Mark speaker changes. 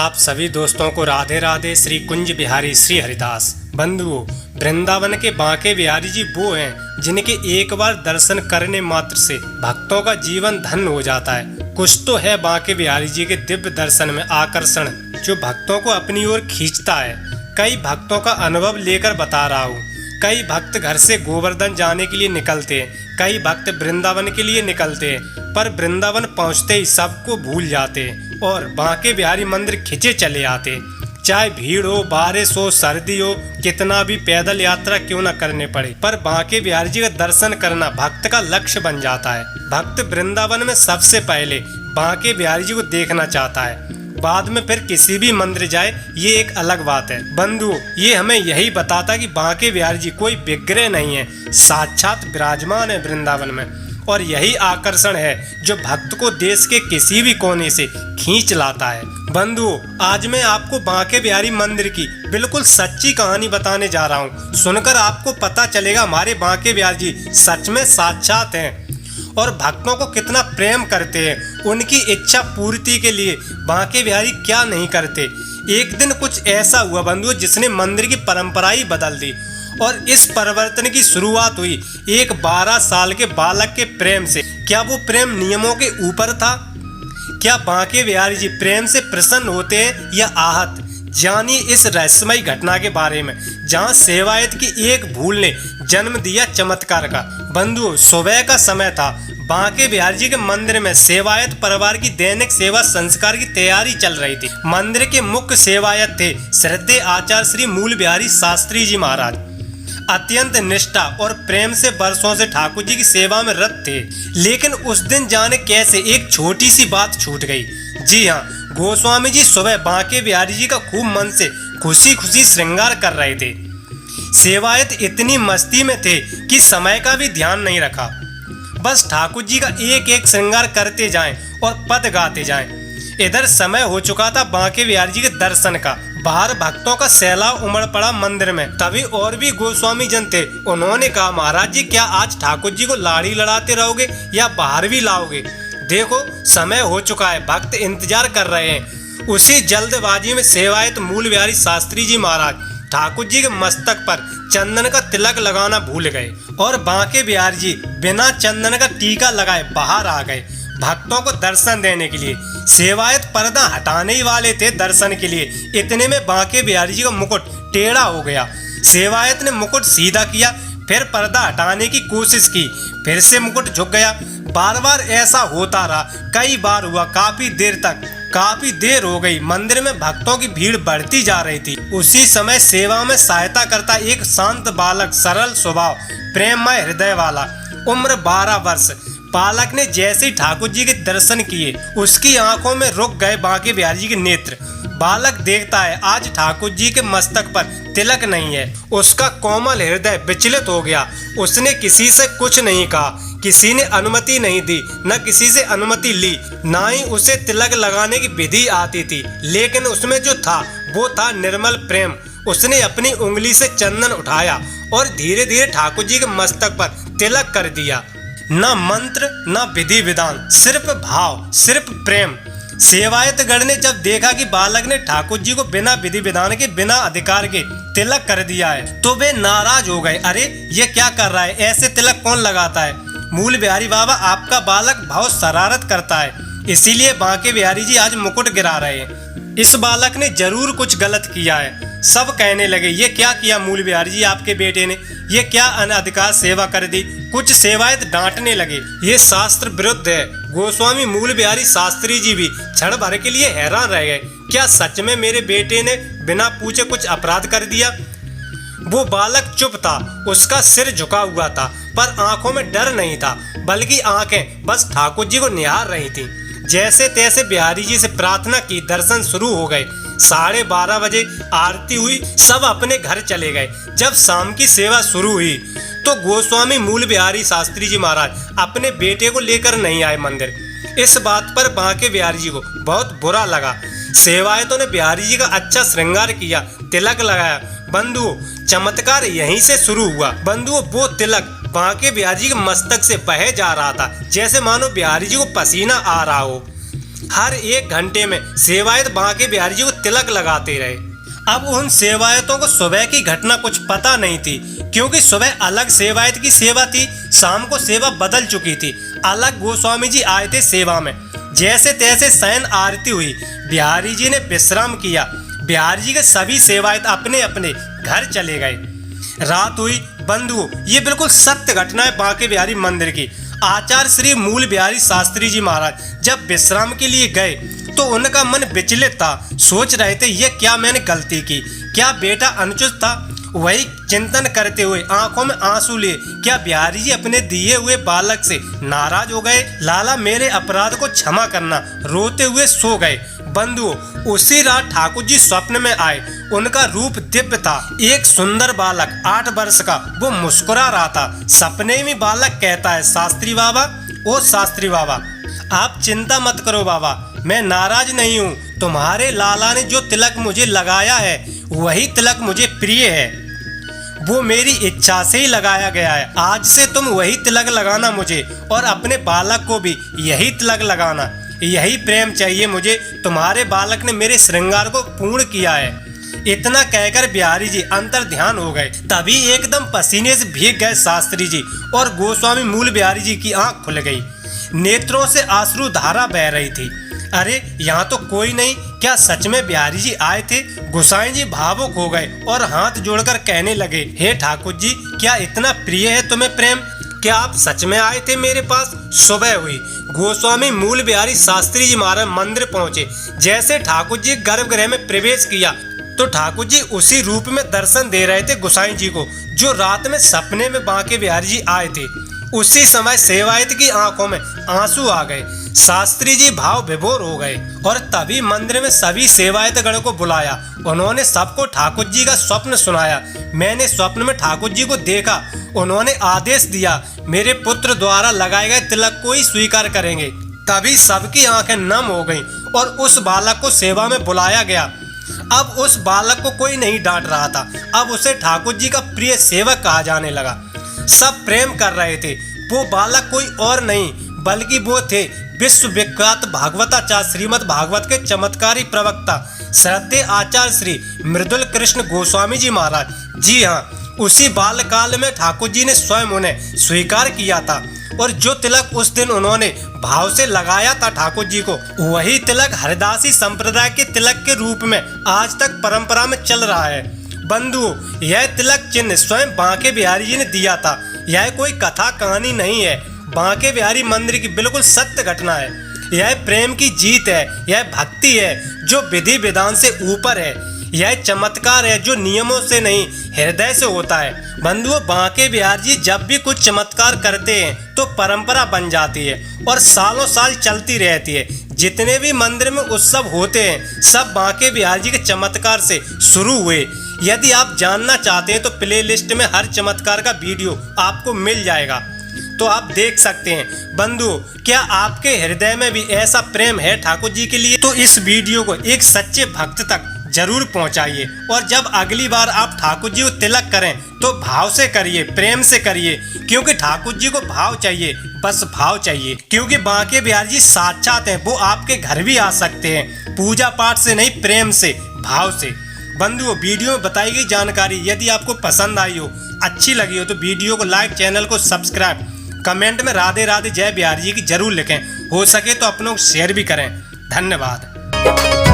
Speaker 1: आप सभी दोस्तों को राधे राधे। श्री कुंज बिहारी श्री हरिदास। बंधुओं, वृंदावन के बांके बिहारी जी वो हैं जिनके एक बार दर्शन करने मात्र से भक्तों का जीवन धन्य हो जाता है। कुछ तो है बांके बिहारी जी के दिव्य दर्शन में आकर्षण जो भक्तों को अपनी ओर खींचता है। कई भक्तों का अनुभव लेकर बता रहा हूँ। कई भक्त घर से गोवर्धन जाने के लिए निकलते हैं, कई भक्त वृंदावन के लिए निकलते हैं, पर वृंदावन पहुंचते ही सबको भूल जाते हैं और बांके बिहारी मंदिर खिंचे चले आते हैं। चाहे भीड़ हो, बारिश हो, सर्दी हो, कितना भी पैदल यात्रा क्यों न करने पड़े, पर बांके बिहारी जी का दर्शन करना भक्त का लक्ष्य बन जाता है। भक्त वृंदावन में सबसे पहले बांके बिहारी जी को देखना चाहता है, बाद में फिर किसी भी मंदिर जाए, ये एक अलग बात है। बंधुओं, ये हमें यही बताता कि बांके बिहारी जी कोई विग्रह नहीं है, साक्षात विराजमान है वृंदावन में। और यही आकर्षण है जो भक्त को देश के किसी भी कोने से खींच लाता है। बंधुओं, आज मैं आपको बांके बिहारी मंदिर की बिल्कुल सच्ची कहानी बताने जा रहा हूँ। सुनकर आपको पता चलेगा हमारे बांके बिहारी जी सच में साक्षात हैं और भक्तों को कितना प्रेम करते हैं। उनकी इच्छा पूर्ति के लिए बांके बिहारी क्या नहीं करते। एक दिन कुछ ऐसा हुआ बंधुओं जिसने मंदिर की परंपरा ही बदल दी और इस परिवर्तन की शुरुआत हुई एक 12 साल के बालक के प्रेम से। क्या वो प्रेम नियमों के ऊपर था? क्या बांके बिहारी जी प्रेम से प्रसन्न होते हैं या आहत? जानिए इस रहस्यमयी घटना के बारे में जहां सेवायत की एक भूल ने जन्म दिया चमत्कार का। बंधुओं, सुबह का समय था। बांके बिहारी जी के मंदिर में सेवायत परिवार की दैनिक सेवा संस्कार की तैयारी चल रही थी। मंदिर के मुख्य सेवायत थे श्रद्धेय आचार्य श्री मूल बिहारी शास्त्री जी महाराज। अत्यंत निष्ठा और प्रेम से वर्षों से ठाकुर जी की सेवा में रत थे, लेकिन उस दिन जाने कैसे एक छोटी सी बात छूट गई। जी हाँ, गोस्वामी जी सुबह बांके बिहारी जी का खूब मन से खुशी खुशी श्रृंगार कर रहे थे। सेवायत इतनी मस्ती में थे कि समय का भी ध्यान नहीं रखा, बस ठाकुर जी का एक एक श्रृंगार करते जाएं और पद गाते जाएं। इधर समय हो चुका था बांके बिहारी जी के दर्शन का। बाहर भक्तों का सैलाब उमड़ पड़ा मंदिर में। तभी और भी गोस्वामी जन थे। उन्होंने कहा, महाराज जी क्या आज ठाकुर जी को लाड़ी लड़ाते रहोगे या बाहर भी लाओगे? देखो समय हो चुका है, भक्त इंतजार कर रहे हैं। उसी जल्दबाजी में सेवायत मूल बिहारी शास्त्री जी महाराज ठाकुर जी के मस्तक पर चंदन का तिलक लगाना भूल गए और बांके बिहारी जी बिना चंदन का टीका लगाए बाहर आ गए भक्तों को दर्शन देने के लिए। सेवायत पर्दा हटाने ही वाले थे दर्शन के लिए, इतने में बांके बिहारी जी का मुकुट टेढ़ा हो गया। सेवायत ने मुकुट सीधा किया, फिर पर्दा हटाने की कोशिश की, फिर से मुकुट झुक गया। बार बार ऐसा होता रहा, कई बार हुआ, काफी देर हो गई। मंदिर में भक्तों की भीड़ बढ़ती जा रही थी। उसी समय सेवा में सहायता करता एक शांत बालक, सरल स्वभाव, प्रेममय हृदय वाला, उम्र 12 वर्ष। बालक ने जैसे ही ठाकुर जी के दर्शन किए, उसकी आंखों में रुक गए बांके बिहारी जी के नेत्र। बालक देखता है आज ठाकुर जी के मस्तक पर तिलक नहीं है। उसका कोमल हृदय विचलित हो गया। उसने किसी से कुछ नहीं कहा, किसी ने अनुमति नहीं दी, न किसी से अनुमति ली, ना ही उसे तिलक लगाने की विधि आती थी। लेकिन उसमें जो था वो था निर्मल प्रेम। उसने अपनी उंगली से चंदन उठाया और धीरे धीरे ठाकुर जी के मस्तक पर तिलक कर दिया। न मंत्र न विधि विधान, सिर्फ भाव, सिर्फ प्रेम। सेवायतगण ने जब देखा कि बालक ने ठाकुर जी को बिना विधि विधान के, बिना अधिकार के तिलक कर दिया है, तो वे नाराज हो गए। अरे ये क्या कर रहा है, ऐसे तिलक कौन लगाता है? मूल बिहारी बाबा, आपका बालक बहुत शरारत करता है, इसीलिए बांके बिहारी जी आज मुकुट गिरा रहे हैं। इस बालक ने जरूर कुछ गलत किया है। सब कहने लगे, ये क्या किया मूल बिहारी जी आपके बेटे ने, ये क्या अनधिकार सेवा कर दी। कुछ सेवायत डांटने लगे, ये शास्त्र विरुद्ध है। गोस्वामी मूल बिहारी शास्त्री जी भी क्षण भर के लिए हैरान रह गए। क्या सच में मेरे बेटे ने बिना पूछे कुछ अपराध कर दिया? वो बालक चुप था, उसका सिर झुका हुआ था, पर आंखों में डर नहीं था, बल्कि आंखें बस ठाकुर जी को निहार रही थीं। जैसे तैसे बिहारी जी से प्रार्थना की, दर्शन शुरू हो गए। 12:30 बजे आरती हुई, सब अपने घर चले गए। जब शाम की सेवा शुरू हुई तो गोस्वामी मूल बिहारी शास्त्री जी महाराज अपने बेटे को लेकर नहीं आए मंदिर। इस बात पर बांके बिहारी जी को बहुत बुरा लगा। सेवायतों ने बिहारी जी का अच्छा श्रृंगार किया, तिलक लगाया। बंधुओं, चमत्कार यहीं से शुरू हुआ। बंधुओं, वो तिलक बांके बिहारी जी के मस्तक से बहे जा रहा था, जैसे मानो बिहारी जी को पसीना आ रहा हो। हर 1 घंटे में सेवायत बांके बिहारी जी को तिलक लगाते रहे। अब उन सेवायतों को सुबह की घटना कुछ पता नहीं थी, क्योंकि सुबह अलग सेवायत की सेवा थी, शाम को सेवा बदल चुकी थी। अलग गोस्वामी जी आए थे सेवा में। जैसे तैसे शयन आरती हुई, बिहारी जी ने विश्राम किया। बिहारी जी के सभी सेवायत अपने अपने घर चले गए। रात हुई। बंधुओं, ये बिल्कुल सत्य घटना है बांके बिहारी मंदिर की। आचार्य श्री मूल बिहारी शास्त्री जी महाराज जब विश्राम के लिए गए तो उनका मन विचलित था। सोच रहे थे, ये क्या मैंने गलती की, क्या बेटा अनुचित था। वही चिंतन करते हुए आंखों में आंसू लिए, क्या बिहारी जी अपने दिए हुए बालक से नाराज हो गए। लाला मेरे अपराध को क्षमा करना, रोते हुए सो गए। बंधुओं, उसी रात ठाकुर जी स्वप्न में आए। उनका रूप दिव्य था। एक सुंदर बालक 8 वर्ष का, वो मुस्कुरा रहा था। सपने में बालक कहता है, शास्त्री बाबा, ओ शास्त्री बाबा, आप चिंता मत करो बाबा, मैं नाराज नहीं हूँ। तुम्हारे लाला ने जो तिलक मुझे लगाया है वही तिलक मुझे प्रिय है, वो मेरी इच्छा से ही लगाया गया है। आज से तुम वही तिलक लगाना मुझे, और अपने बालक को भी यही तिलक लगाना। यही प्रेम चाहिए मुझे। तुम्हारे बालक ने मेरे श्रृंगार को पूर्ण किया है। इतना कहकर बिहारी जी अंतर ध्यान हो गए। तभी एकदम पसीने से भीग गए शास्त्री जी, और गोस्वामी मूल बिहारी जी की आंख खुल गई। नेत्रों से आंसू धारा बह रही थी। अरे, यहाँ तो कोई नहीं, क्या सच में बिहारी जी आए थे। गोसाई जी भावुक हो गए और हाथ जोड़कर कहने लगे, हे ठाकुर जी, क्या इतना प्रिय है तुम्हें प्रेम, क्या आप सच में आए थे मेरे पास। सुबह हुई। गोस्वामी मूल बिहारी शास्त्री जी महाराज मंदिर पहुंचे। जैसे ठाकुर जी गर्भगृह में प्रवेश किया तो ठाकुर जी उसी रूप में दर्शन दे रहे थे गोसाई जी को, जो रात में सपने में बांके बिहारी जी आए थे। उसी समय सेवायत की आंखों में आंसू आ गए। शास्त्री जी भाव विभोर हो गए, और तभी मंदिर में सभी सेवायत गण को बुलाया। उन्होंने सबको ठाकुर जी का स्वप्न सुनाया। मैंने स्वप्न में ठाकुर जी को देखा। उन्होंने आदेश दिया, मेरे पुत्र द्वारा लगाए गए तिलक को ही स्वीकार करेंगे। तभी सबकी आंखें नम हो गईं और उस बालक को सेवा में बुलाया गया। अब उस बालक को कोई नहीं डांट रहा था। अब उसे ठाकुर जी का प्रिय सेवक कहा जाने लगा। सब प्रेम कर रहे थे। वो बालक कोई और नहीं बल्कि वो थे विश्व विख्यात भागवताचार्य श्रीमद् भागवत के चमत्कारी प्रवक्ता श्रद्धेय आचार्य श्री मृदुल कृष्ण गोस्वामी जी महाराज। जी हाँ, उसी बालकाल में ठाकुर जी ने स्वयं उन्हें स्वीकार किया था, और जो तिलक उस दिन उन्होंने भाव से लगाया था ठाकुर जी को, वही तिलक हरिदासी संप्रदाय के तिलक के रूप में आज तक परंपरा में चल रहा है। बंधुओं, यह तिलक चिन्ह स्वयं बांके बिहारी जी ने दिया था। यह कोई कथा कहानी नहीं है, बांके बिहारी मंदिर की बिल्कुल सत्य घटना है। यह प्रेम की जीत है, यह भक्ति है जो विधि विधान से ऊपर है। यह चमत्कार है जो नियमों से नहीं हृदय से होता है। बंधुओं, बांके बिहारी जी जब भी कुछ चमत्कार करते हैं तो परंपरा बन जाती है और सालों साल चलती रहती है। जितने भी मंदिर में उत्सव होते हैं सब बांके बिहारी जी के चमत्कार से शुरू हुए। यदि आप जानना चाहते हैं तो प्लेलिस्ट में हर चमत्कार का वीडियो आपको मिल जाएगा, तो आप देख सकते हैं। बंधुओं, क्या आपके हृदय में भी ऐसा प्रेम है ठाकुर जी के लिए? तो इस वीडियो को एक सच्चे भक्त तक जरूर पहुंचाइए, और जब अगली बार आप ठाकुर जी को तिलक करें तो भाव से करिए, प्रेम से करिए, क्योंकि ठाकुर जी को भाव चाहिए, बस भाव चाहिए। क्योंकि बांके बिहारी जी साक्षात हैं, वो आपके घर भी आ सकते हैं, पूजा पाठ से नहीं, प्रेम से, भाव से। बंधुओं, वीडियो में बताई गई जानकारी यदि आपको पसंद आई हो, अच्छी लगी हो, तो वीडियो को लाइक, चैनल को सब्सक्राइब, कमेंट में राधे राधे जय बिहारी जी की जरूर लिखें। हो सके तो अपनों को शेयर भी करें। धन्यवाद।